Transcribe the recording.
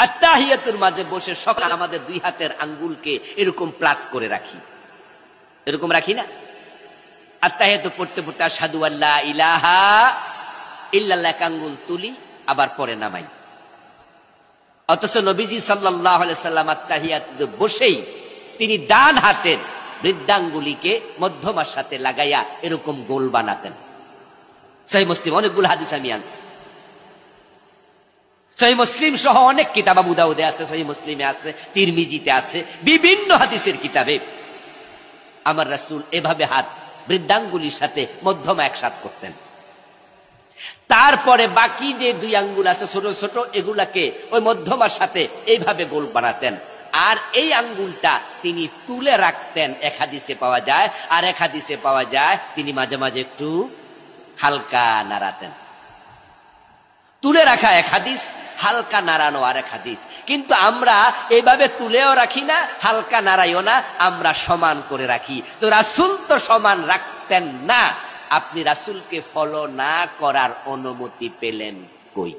আত্তাহিয়াতুর মাঝে বসে সকাল আমাদের দুই হাতের আঙ্গুলকে এরকম প্লাগ করে রাখি, এরকম রাখি না? আত্তাহিয়াতু পড়তে পড়তে আশহাদু আল্লা ইলাহা ইল্লাল্লাহ এক আঙ্গুল তুলি, আবার পরে নামাই। অথচ নবীজি সাল্লাল্লাহু আলাইহি সাল্লাম আত্তাহিয়াতুতে বসেই তিনি ডান হাতের বৃদ্ধাঙ্গুলিকে মধ্যমার সাথে লাগাইয়া এরকম গোল বানাতেন। সহিহ মুসলিম অনেকগুলো হাদিস আমি আনছি। সহিহ মুসলিম সহ অনেক কিতাব, আবু দাউদে আছে, সহিহ মুসলিমে আছে, তিরমিজিতে আছে, বিভিন্ন হাদিসের কিতাবে আমার রাসূল এভাবে হাত বৃদ্ধাঙ্গুলির সাথে মধ্যমা একসাথে করতেন। তারপরে বাকি যে দুই আঙ্গুল আছে ছোট ছোট, এগুলাকে ওই মধ্যমার সাথে এইভাবে গোল বানাতেন। আর এই আঙ্গুলটা তিনি তুলে রাখতেন, এক হাদিসে পাওয়া যায়। আর এক হাদিসে পাওয়া যায় তিনি মাঝে মাঝে একটু হালকা নাড়াতেন। তুলে রাখা এক হাদিস, হালকা নাড়ানো আর এক হাদিস। কিন্তু আমরা এইভাবে তুলেও রাখি না, হালকা নাড়াইও না, আমরা সমান করে রাখি। তো রাসূল তো সমান রাখতেন না, আপনি রাসূলকে ফলো না করার অনুমতি পেলেন কই?